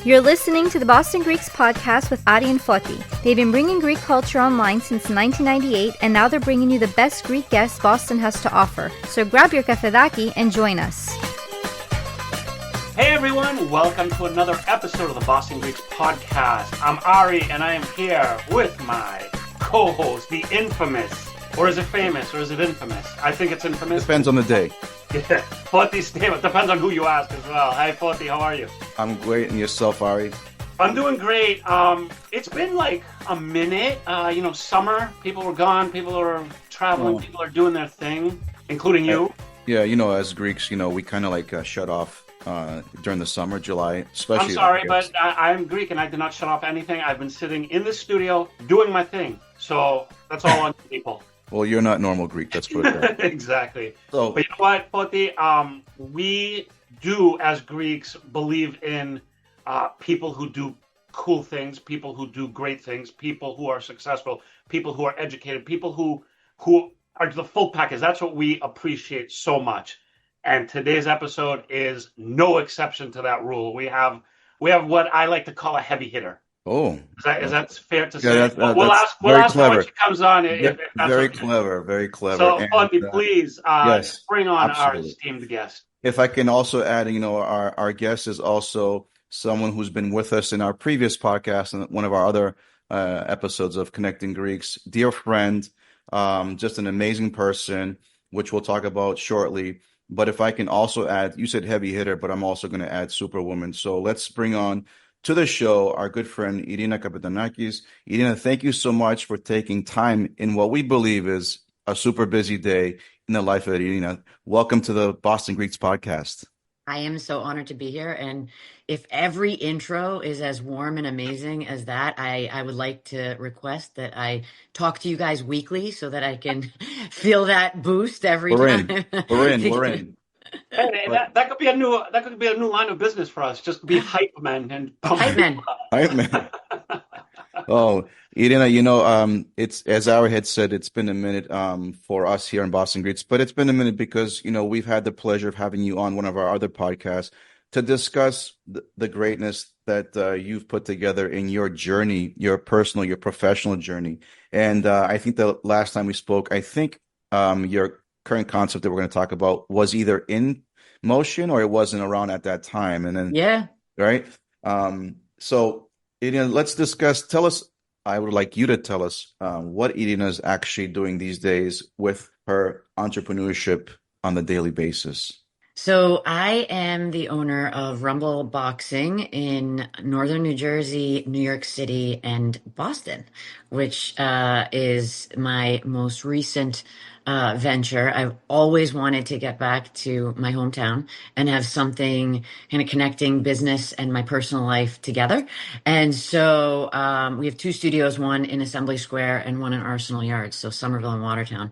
You're listening to the Boston Greeks podcast with Ari and Foti. They've been bringing Greek culture online since 1998, and now they're bringing you the best Greek guests Boston has to offer. So grab your kafedaki and join us. Hey everyone, welcome to another episode of the Boston Greeks podcast. I'm Ari, and I am here with my co-host, the infamous, or is it famous, or is it infamous? I think it's infamous. Depends on the day. Yeah, Foti's name. It depends on who you ask as well. Hi, Foti, how are you? I'm great, and yourself, Ari? I'm doing great. It's been like a minute. Summer, people were gone, people are traveling, people are doing their thing, including you. Yeah, as Greeks, we kind of shut off during the summer, July, especially. I'm sorry, but I'm Greek and I did not shut off anything. I've been sitting in the studio doing my thing. So that's all on people. Well, you're not normal Greek, let's put it that way. Exactly. So, but you know what, Foti? We do, as Greeks, believe in people who do cool things, people who do great things, people who are successful, people who are educated, people who are the full package. That's what we appreciate so much. And today's episode is no exception to that rule. We have what I like to call a heavy hitter. Oh, is that fair to yeah, say? We'll ask her when she comes on. If that's very okay. clever, very clever. So, Foti, please yes, bring on absolutely. our esteemed guest. If I can also add, our guest is also someone who's been with us in our previous podcast and one of our other episodes of Connecting Greeks. Dear friend, just an amazing person, which we'll talk about shortly. But if I can also add, you said heavy hitter, but I'm also going to add superwoman. So let's bring on to the show our good friend, Irina Kapetanakis. Irina, thank you so much for taking time in what we believe is a super busy day in the life of Irina. Welcome to the Boston Greeks podcast. I am so honored to be here. And if every intro is as warm and amazing as that, I would like to request that I talk to you guys weekly so that I can feel that boost every time. We're in. Hey, that could be a new line of business for us. Just be hype men and hype men. Hype men. Oh, Irina, it's as Ari had said, it's been a minute for us here in Boston Greeks, but it's been a minute because we've had the pleasure of having you on one of our other podcasts to discuss the greatness that you've put together in your journey, your personal, your professional journey. And I think the last time we spoke, your current concept that we're going to talk about was either in motion or it wasn't around at that time. And then, yeah. Right. So, Irina, let's discuss. I would like you to tell us what Irina is actually doing these days with her entrepreneurship on the daily basis. So I am the owner of Rumble Boxing in Northern New Jersey, New York City, and Boston, which is my most recent venture. I've always wanted to get back to my hometown and have something kind of connecting business and my personal life together. And so we have two studios, one in Assembly Square and one in Arsenal Yards, so Somerville and Watertown.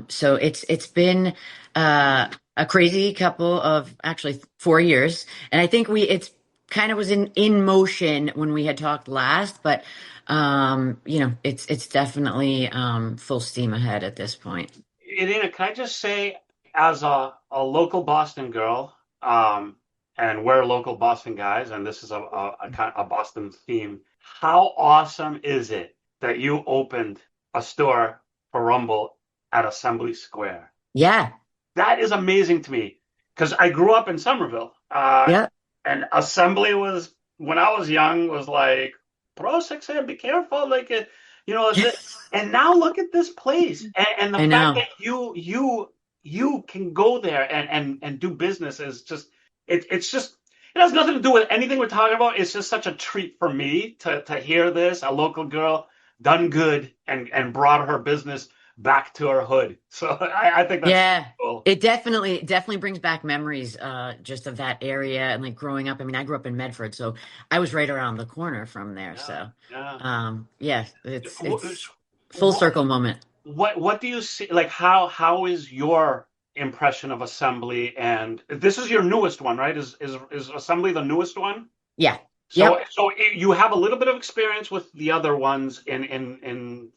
So it's been a crazy couple of actually 4 years. And I think it's kind of was in motion when we had talked last, but it's definitely full steam ahead at this point. Irina, can I just say, as a local Boston girl, and we're local Boston guys, and this is a Boston theme, how awesome is it that you opened a store for Rumble at Assembly Square? Yeah. That is amazing to me because I grew up in Somerville. And Assembly was, when I was young, was like, Pro 6 be careful. Like, and now look at this place. And the fact that you can go there and do business is just, it's just, it has nothing to do with anything we're talking about. It's just such a treat for me to hear this. A local girl done good and brought her business back to her hood. So I think that's cool. It definitely brings back memories just of that area and like growing up. I mean, I grew up in Medford, so I was right around the corner from there. It's full circle moment. What do you see? Like how is your impression of Assembly? And this is your newest one, right? Is Assembly the newest one? Yeah. So you have a little bit of experience with the other ones in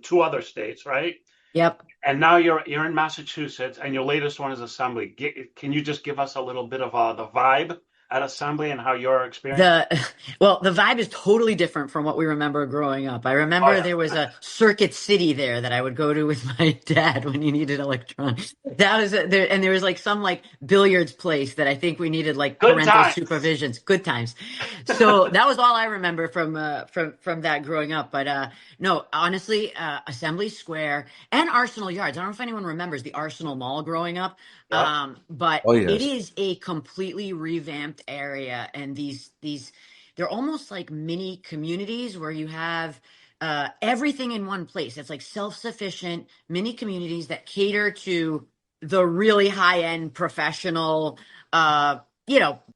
two other states, right? Yep. And now you're in Massachusetts, and your latest one is Assembly. Can you just give us a little bit of the vibe at Assembly and how your experience? The vibe is totally different from what we remember growing up. I Oh remember yeah. there was a Circuit City there that I would go to with my dad when he needed electronics. That was there, and there was like some like billiards place that I think we needed like Good parental times. supervisions. Good times. So that was all I remember from that growing up. But no, honestly, Assembly Square and Arsenal Yards. I don't know if anyone remembers the Arsenal Mall growing up. Yep. But Oh it yes. is a completely revamped area, and these they're almost like mini communities where you have everything in one place. It's like self-sufficient mini communities that cater to the really high-end professional,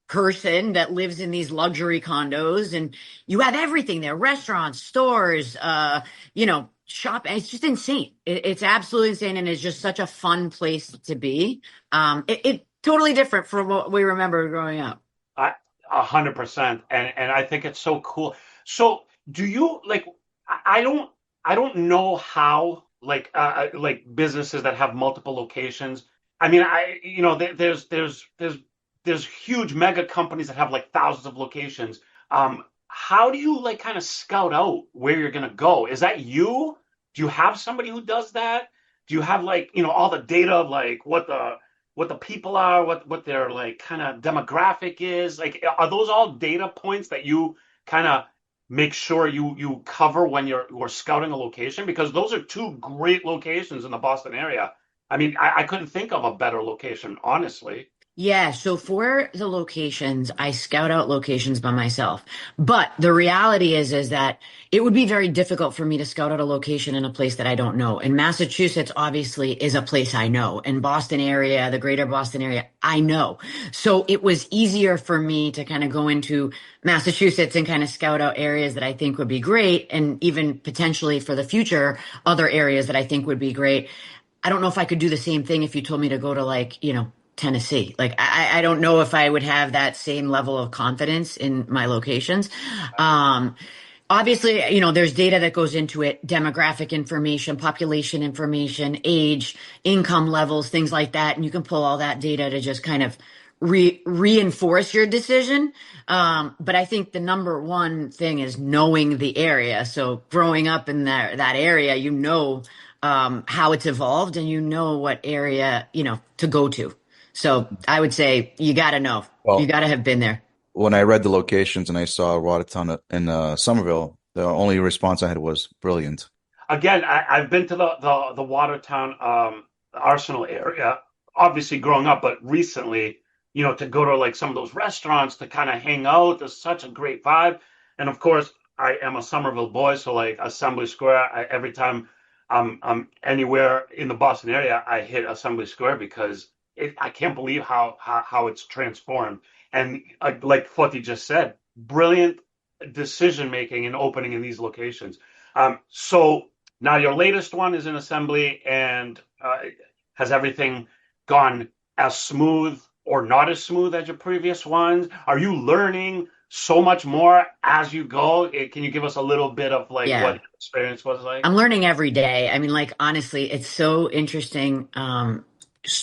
person that lives in these luxury condos, and you have everything there: restaurants, stores, shop. It's just insane. It's absolutely insane, and it's just such a fun place to be. It totally different from what we remember growing up. 100%, and I think it's so cool. So do you like? I don't know how like businesses that have multiple locations. I mean, there's huge mega companies that have like thousands of locations. How do you like kind of scout out where you're gonna go? Is that you? Do you have somebody who does that? Do you have like all the data of like what the people are, what their like kind of demographic is? Like, are those all data points that you kind of make sure you cover when you're scouting a location? Because those are two great locations in the Boston area. I mean, I couldn't think of a better location, honestly. Yeah, so for the locations, I scout out locations by myself. But the reality is that it would be very difficult for me to scout out a location in a place that I don't know. And Massachusetts obviously is a place I know. And Boston area, the greater Boston area, I know. So it was easier for me to kind of go into Massachusetts and kind of scout out areas that I think would be great, and even potentially for the future, other areas that I think would be great. I don't know if I could do the same thing if you told me to go to like, Tennessee. Like I don't know if I would have that same level of confidence in my locations. Um, Obviously, there's data that goes into it, demographic information, population information, age, income levels, things like that. And you can pull all that data to just kind of reinforce your decision. But I think the number one thing is knowing the area. So growing up in that area, how it's evolved, and what area, to go to. So I would say you got to know. You Well, got to have been there. when I read the locations and I saw Watertown in Somerville, the only response I had was brilliant. Again, I've been to the Watertown Arsenal area, obviously growing up, but recently, to go to like some of those restaurants to kind of hang out. There's such a great vibe. And of course, I am a Somerville boy, so like Assembly Square, every time I'm anywhere in the Boston area, I hit Assembly Square because I can't believe how it's transformed. And like Foti just said, brilliant decision making and opening in these locations. So now your latest one is in Assembly, and has everything gone as smooth or not as smooth as your previous ones? Are you learning so much more as you go? Can you give us a little bit of like what Yeah. your experience was like? I'm learning every day. I mean, like, honestly, it's so interesting.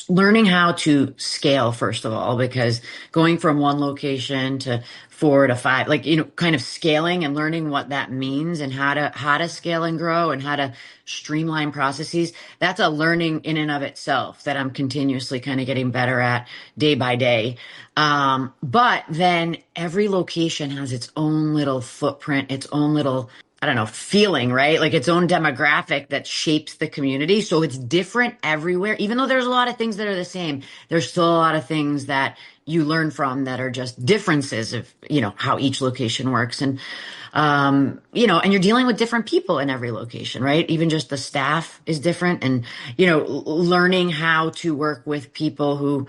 Learning how to scale, first of all, because going from one location to 4 to 5, like, kind of scaling and learning what that means, and how to scale and grow, and how to streamline processes. That's a learning in and of itself that I'm continuously kind of getting better at day by day. But then every location has its own little footprint, its own little, I don't know, feeling, right? Like its own demographic that shapes the community. So it's different everywhere. Even though there's a lot of things that are the same, there's still a lot of things that you learn from that are just differences of, how each location works. And you're dealing with different people in every location, right? Even just the staff is different. And, learning how to work with people who,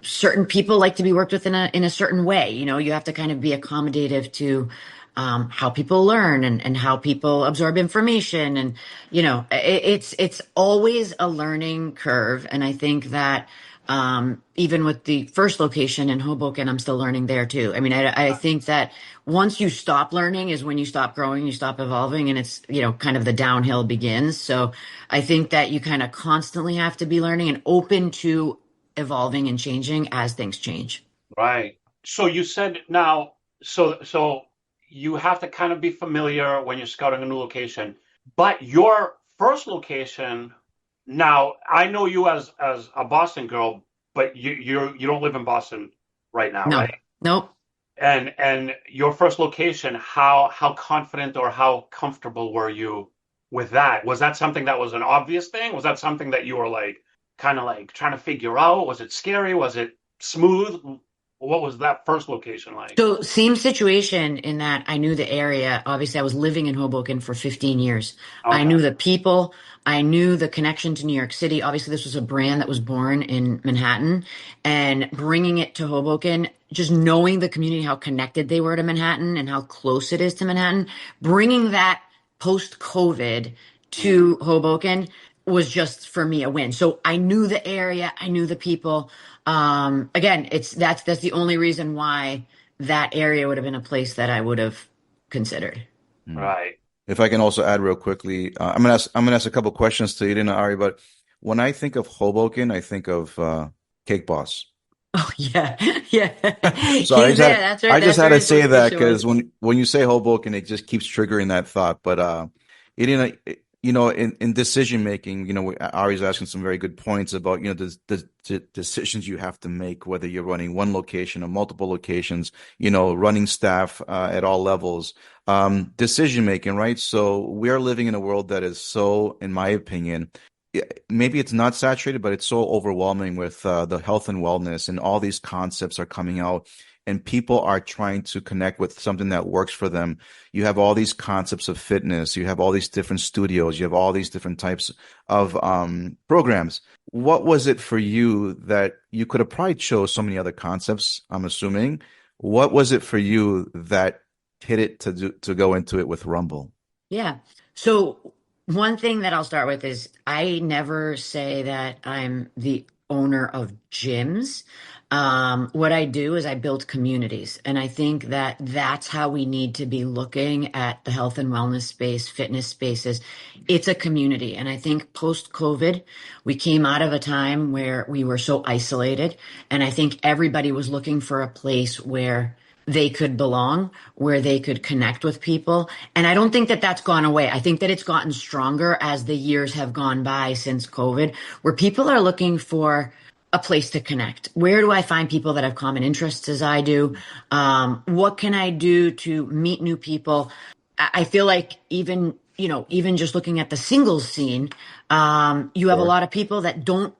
certain people like to be worked with in a certain way. You have to kind of be accommodative to how people learn, and how people absorb information. And, it's always a learning curve. And I think that, even with the first location in Hoboken, I'm still learning there too. I mean, I think that once you stop learning is when you stop growing, you stop evolving, and it's, kind of the downhill begins. So I think that you kind of constantly have to be learning and open to evolving and changing as things change. Right. So you said now, so you have to kind of be familiar when you're scouting a new location. But your first location, now I know you as a Boston girl, but you don't live in Boston right now, No, right? nope. And your first location, how confident or how comfortable were you with that? Was that something that was an obvious thing? Was that something that you were like kind of like trying to figure out? Was it scary? Was it smooth? What was that first location like? So same situation in that I knew the area. Obviously, I was living in Hoboken for 15 years. I Okay. knew the people. I knew the connection to New York City. Obviously, this was a brand that was born in Manhattan, and bringing it to Hoboken, just knowing the community, how connected they were to Manhattan and how close it is to Manhattan, bringing that post-COVID Mm. to Hoboken was just for me a win. So I knew the area. I knew the people. Again, that's the only reason why that area would have been a place that I would have considered. Right. If I can also add real quickly, I'm gonna ask a couple questions to Irina Ari, but when I think of Hoboken, I think of Cake Boss. Oh yeah, yeah. Sorry, He's there. That's right. I just That's had where to his say that location because was. when you say Hoboken, it just keeps triggering that thought. But Irina, in decision making, Ari's asking some very good points about the decisions you have to make, whether you're running one location or multiple locations, running staff at all levels, decision making, right? So we are living in a world that is so, in my opinion, maybe it's not saturated, but it's so overwhelming with the health and wellness, and all these concepts are coming out, and people are trying to connect with something that works for them. You have all these concepts of fitness, you have all these different studios, you have all these different types of programs. What was it for you that you could have probably chose so many other concepts, I'm assuming? What was it for you that hit it to go into it with Rumble? Yeah. So one thing that I'll start with is I never say that I'm the owner of gyms. What I do is I build communities, and I think that that's how we need to be looking at the health and wellness space, fitness spaces. It's a community, and I think post COVID, we came out of a time where we were so isolated, and I think everybody was looking for a place where they could belong, where they could connect with people. And I don't think that that's gone away. I think that it's gotten stronger as the years have gone by since COVID, where people are looking for a place to connect. Where do I find people that have common interests as I do? What can I do to meet new people? I feel like even just looking at the singles scene, you have a Sure. lot of people that don't,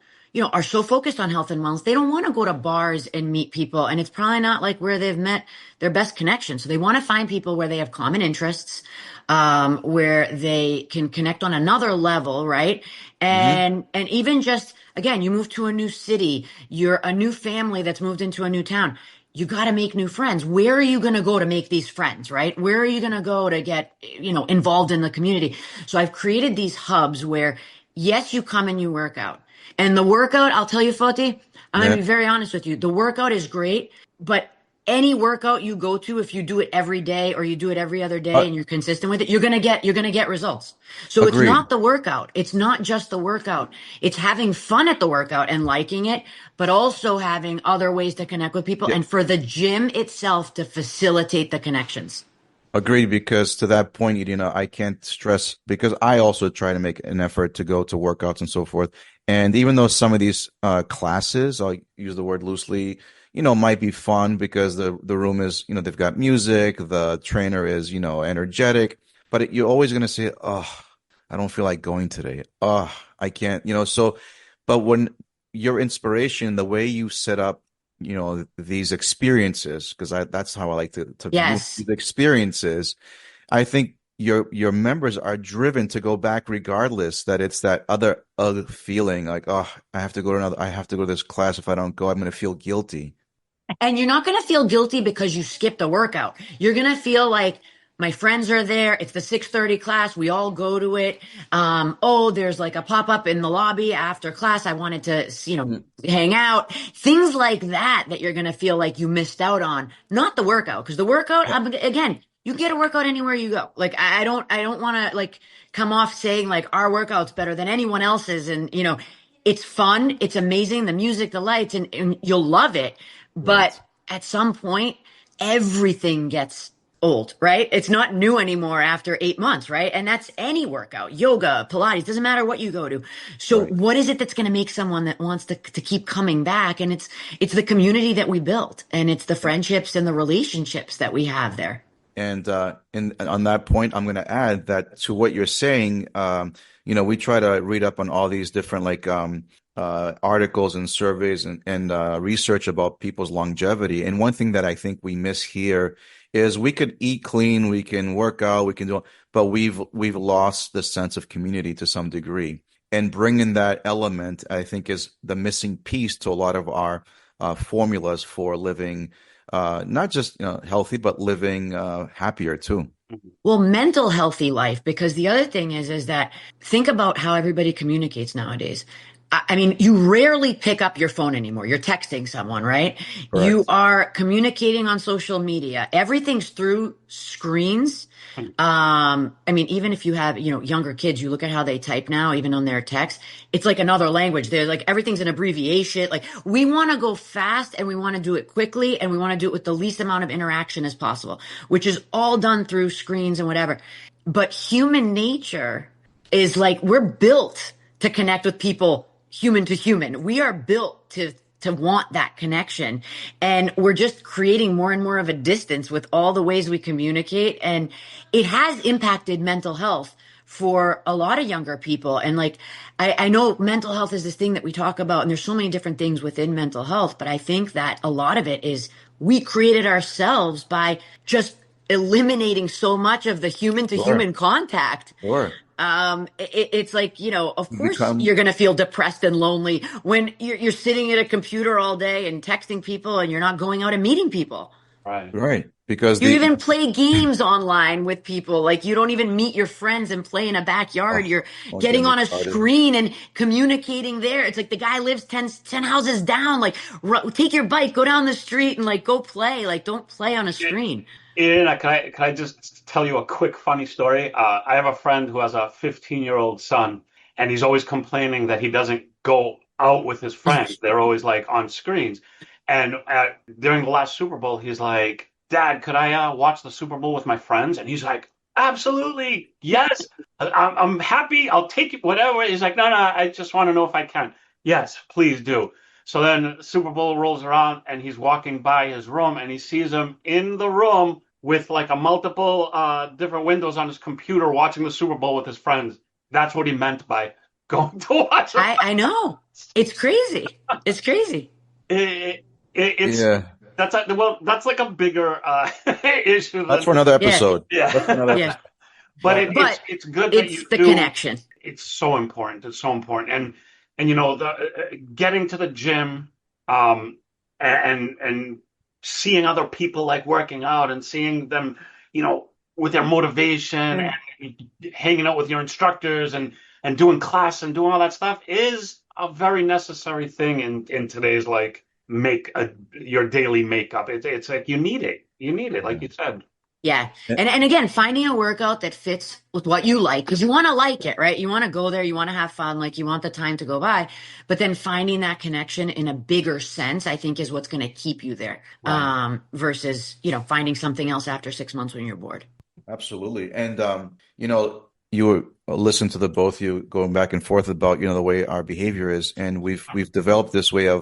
are so focused on health and wellness. They don't want to go to bars and meet people. And it's probably not like where they've met their best connection. So they want to find people where they have common interests, where they can connect on another level, right? Hmm. And even just, again, you move to a new city, you're a new family that's moved into a new town. You got to make new friends. Where are you going to go to make these friends, right? Where are you going to go to get, involved in the community? So I've created these hubs where, yes, you come and you work out. And the workout, I'll tell you, Foti, I'm going to Yeah. be very honest with you. The workout is great, but any workout you go to, if you do it every day or you do it every other day Uh, and you're consistent with it, you're going to get results. So it's Agreed. not the workout. It's not just the workout. It's having fun at the workout and liking it, but also having other ways to connect with people Yeah. and for the gym itself to facilitate the connections. Agreed, because to that point, I can't stress because I also try to make an effort to go to workouts and so forth. And even though some of these classes, I'll use the word loosely, might be fun because the room is, they've got music, the trainer is, energetic, but you're always going to say, oh, I don't feel like going today. Oh, I can't, so, but when your inspiration, the way you set up these experiences, because that's how I like to view Yes. these experiences. I think your members are driven to go back regardless, that it's that other feeling like, oh, I have to go to this class. If I don't go, I'm going to feel guilty. And you're not going to feel guilty because you skipped a workout. You're going to feel like my friends are there. It's the 6:30 class. We all go to it. Oh, there's like a pop up in the lobby after class. I wanted to, Mm. hang out. Things like that you're going to feel like you missed out on. Not the workout, because the workout, Yeah. again, you get a workout anywhere you go. Like I don't want to like come off saying like our workout's better than anyone else's, and it's fun. It's amazing. The music, the lights, and you'll love it. Right. But at some point, everything gets old, right? It's not new anymore after 8 months, right? And that's any workout, yoga, Pilates, doesn't matter what you go to. So Right. what is it that's going to make someone that wants to keep coming back? And it's the community that we built, and it's the friendships and the relationships that we have there. And on that point, I'm going to add that to what you're saying. We try to read up on all these different articles and surveys and research about people's longevity. And one thing that I think we miss here is we could eat clean, we can work out, we can do, but we've lost the sense of community to some degree. And bringing that element, I think, is the missing piece to a lot of our formulas for living. Not just healthy, but living happier too. Well, mental healthy life, because the other thing is that think about how everybody communicates nowadays. I mean, you rarely pick up your phone anymore. You're texting someone, right? Correct. You are communicating on social media. Everything's through screens. I mean, even if you have, younger kids, you look at how they type now, even on their text, it's like another language. They're like, everything's an abbreviation. Like, we want to go fast and we want to do it quickly and we want to do it with the least amount of interaction as possible, which is all done through screens and whatever. But human nature is like, we're built to connect with people human to human. We are built to want that connection. And we're just creating more and more of a distance with all the ways we communicate. And it has impacted mental health for a lot of younger people. And I know mental health is this thing that we talk about, and there's so many different things within mental health, but I think that a lot of it is we created ourselves by just eliminating so much of the human to human contact. Sure. It's like, of course you're going to feel depressed and lonely when you're sitting at a computer all day and texting people and you're not going out and meeting people. Right. Because you even play games online with people. Like, you don't even meet your friends and play in a backyard. You're getting on a screen and communicating there. It's like the guy lives 10 houses down. Like, take your bike, go down the street and go play. Like, don't play on a screen. Irina, can I just tell you a quick funny story? I have a friend who has a 15-year-old son, and he's always complaining that he doesn't go out with his friends. They're always on screens. And during the last Super Bowl, he's like, "Dad, could I watch the Super Bowl with my friends?" And he's like, "Absolutely, yes. I'm happy. I'll take it, whatever." He's like, "No, I just want to know if I can." "Yes, please do." So then the Super Bowl rolls around and he's walking by his room and he sees him in the room with a multiple different windows on his computer watching the Super Bowl with his friends. That's what he meant by going to watch. I know. It's crazy. It's crazy. It's that's like a bigger issue. That's for another episode. Yeah. That's for another episode. But it's good that it's the connection. It's so important. It's so important. And getting to the gym, and seeing other people working out and seeing them, with their motivation and hanging out with your instructors and doing class and doing all that stuff is a very necessary thing in today's your daily makeup. It's like you need it. You need it, like you said. Yeah. And again, finding a workout that fits with what you like, because you want to like it, right? You want to go there, you want to have fun, you want the time to go by, but then finding that connection in a bigger sense, I think, is what's going to keep you there, versus, finding something else after 6 months when you're bored. Absolutely. And, you were listening to the both of you going back and forth about, the way our behavior is. And we've developed this way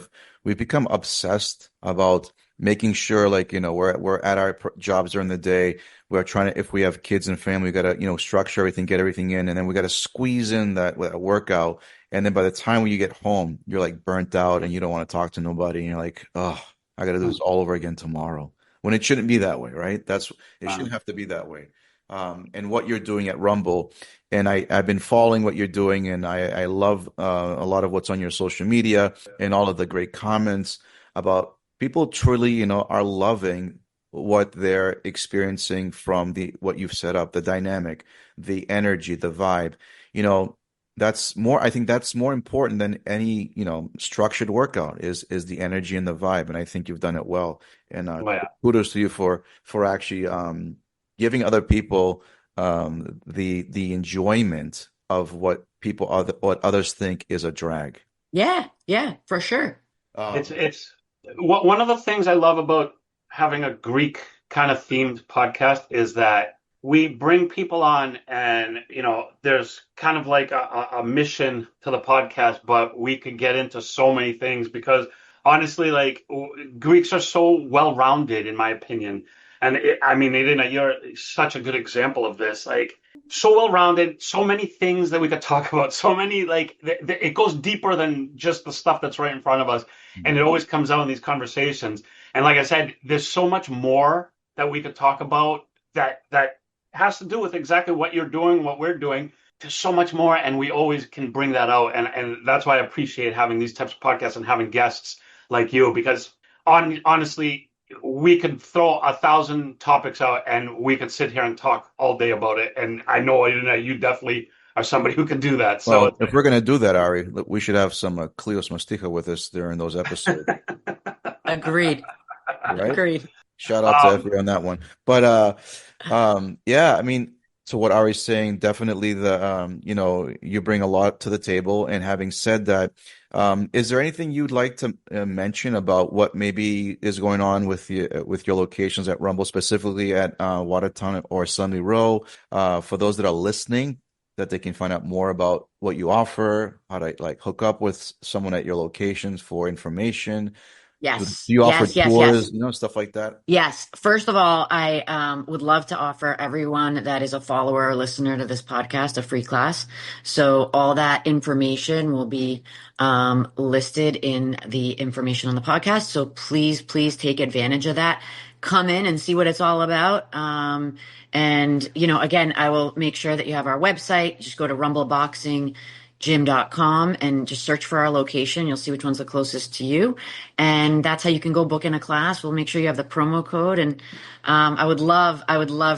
we've become obsessed about making sure we're at our jobs during the day. We're trying to, if we have kids and family, we got to, structure everything, get everything in, and then we got to squeeze in that workout. And then by the time when you get home, you're burnt out and you don't want to talk to nobody. And you're like, oh, I got to do this all over again tomorrow, when it shouldn't be that way, right? It shouldn't have to be that way. And what you're doing at Rumble, and I've been following what you're doing, and I love a lot of what's on your social media and all of the great comments about people truly, are loving what they're experiencing from what you've set up, the dynamic, the energy, the vibe. I think that's more important than any, structured workout is the energy and the vibe. And I think you've done it well. And kudos to you for actually giving other people the enjoyment of what others think is a drag. Yeah, for sure. It's One of the things I love about having a Greek kind of themed podcast is that we bring people on and, there's kind of like a mission to the podcast, but we could get into so many things because honestly, like Greeks are so well-rounded, in my opinion. And I mean, Irina, you're such a good example of this. Like, so well-rounded, so many things that we could talk about, so many, like, it goes deeper than just the stuff that's right in front of us. And it always comes out in these conversations. And like I said, there's so much more that we could talk about that has to do with exactly what you're doing, what we're doing. There's so much more, and we always can bring that out. And that's why I appreciate having these types of podcasts and having guests like you, because honestly, we could throw 1,000 topics out and we could sit here and talk all day about it. And I know you definitely are somebody who can do that. So Well, if we're going to do that, Ari, we should have some KLEOS Mastiha with us during those episodes. Agreed. Right? Agreed. Shout out to everyone on that one. But yeah, I mean, to what Ari's saying, definitely you bring a lot to the table. And having said that, is there anything you'd like to mention about what maybe is going on with your locations at Rumble, specifically at Watertown or Sunny Row, for those that are listening, that they can find out more about what you offer, how to like hook up with someone at your locations for information? Yes. Do you offer Yes. Yes. tours, Yes. stuff like that? Yes. First of all, I would love to offer everyone that is a follower or listener to this podcast a free class. So all that information will be listed in the information on the podcast. So please, please take advantage of that. Come in and see what it's all about. And, again, I will make sure that you have our website. Just go to rumbleboxinggym.com and just search for our location. You'll see which one's the closest to you. And that's how you can go book in a class. We'll make sure you have the promo code. And I would love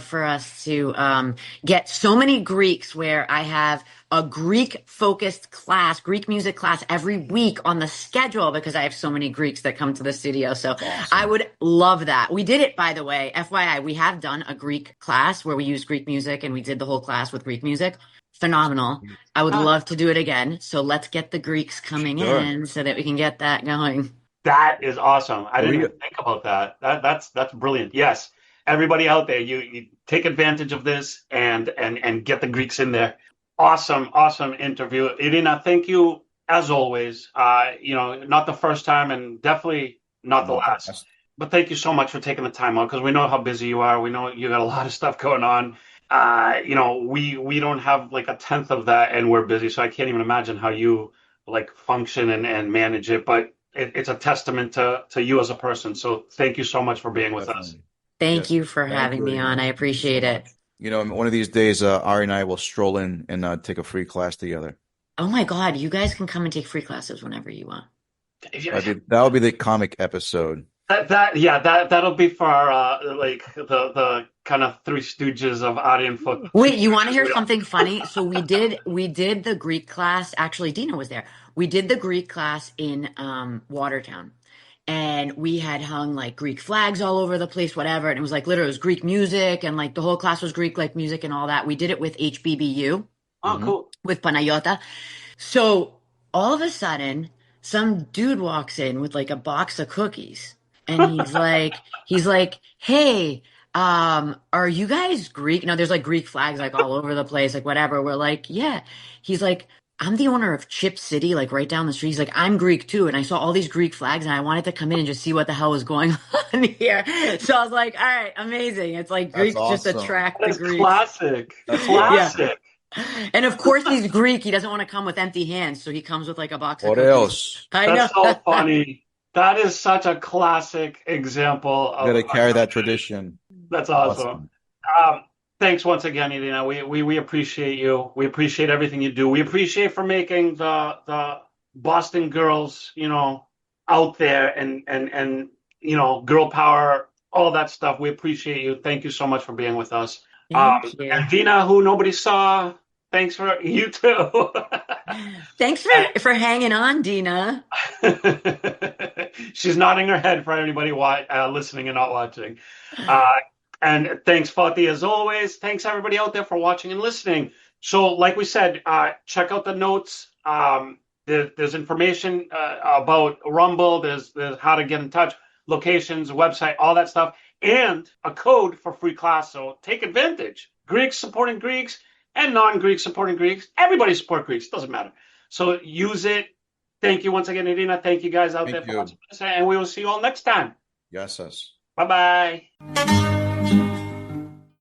for us to get so many Greeks where I have a Greek focused class, Greek music class every week on the schedule because I have so many Greeks that come to the studio. So awesome. I would love that. We did it, by the way, FYI, we have done a Greek class where we use Greek music and we did the whole class with Greek music. Phenomenal. I would love to do it again. So let's get the Greeks coming in so that we can get that going. That is awesome. I didn't even think about that. That's brilliant. Yes. Everybody out there, you take advantage of this and get the Greeks in there. Awesome interview. Irina, thank you as always. Not the first time and definitely not the last. But thank you so much for taking the time out because we know how busy you are. We know you got a lot of stuff going on. We don't have like a tenth of that and we're busy. So I can't even imagine how you like function and manage it. But it's a testament to you as a person. So thank you so much for being with us. Thank you for having me on. I appreciate it. One of these days, Ari and I will stroll in and take a free class together. Oh my God, you guys can come and take free classes whenever you want. That'll be the comic episode. That'll be for our the kind of Three Stooges of Ari and Foti. Wait, you want to hear something funny? So we did the Greek class. Actually, Dina was there. We did the Greek class in Watertown. And we had hung like Greek flags all over the place, whatever. And it was like literally it was Greek music and like the whole class was Greek like music and all that. We did it with HBBU. Oh, cool. With Panayota. So all of a sudden, some dude walks in with like a box of cookies. And he's like, hey, are you guys Greek? There's like Greek flags like all over the place, like whatever. We're like, yeah. He's like, I'm the owner of Chip City, like right down the street. He's like, I'm Greek too. And I saw all these Greek flags and I wanted to come in and just see what the hell was going on here. So I was like, all right, amazing. It's like Greeks just attract the Greeks. Classic. That's classic. Yeah. And of course he's Greek. He doesn't want to come with empty hands. So he comes with like a box of what cookies. Else? That's so funny. That is such a classic example of. You got to carry that tradition. That's awesome. Thanks once again, Irina. We appreciate you. We appreciate everything you do. We appreciate for making the Boston girls, out there and girl power, all that stuff. We appreciate you. Thank you so much for being with us. Thank you. And Dina, who nobody saw, thanks for you too. Thanks for hanging on, Dina. She's nodding her head for anybody listening and not watching. And thanks, Foti, as always. Thanks, everybody out there for watching and listening. So, like we said, check out the notes. There's information about Rumble. There's how to get in touch, locations, website, all that stuff, and a code for free class. So take advantage. Greeks supporting Greeks and non-Greeks supporting Greeks. Everybody support Greeks. Doesn't matter. So use it. Thank you once again, Irina. Thank you guys out there for watching this, and we will see you all next time. Yes, yes. Bye-bye.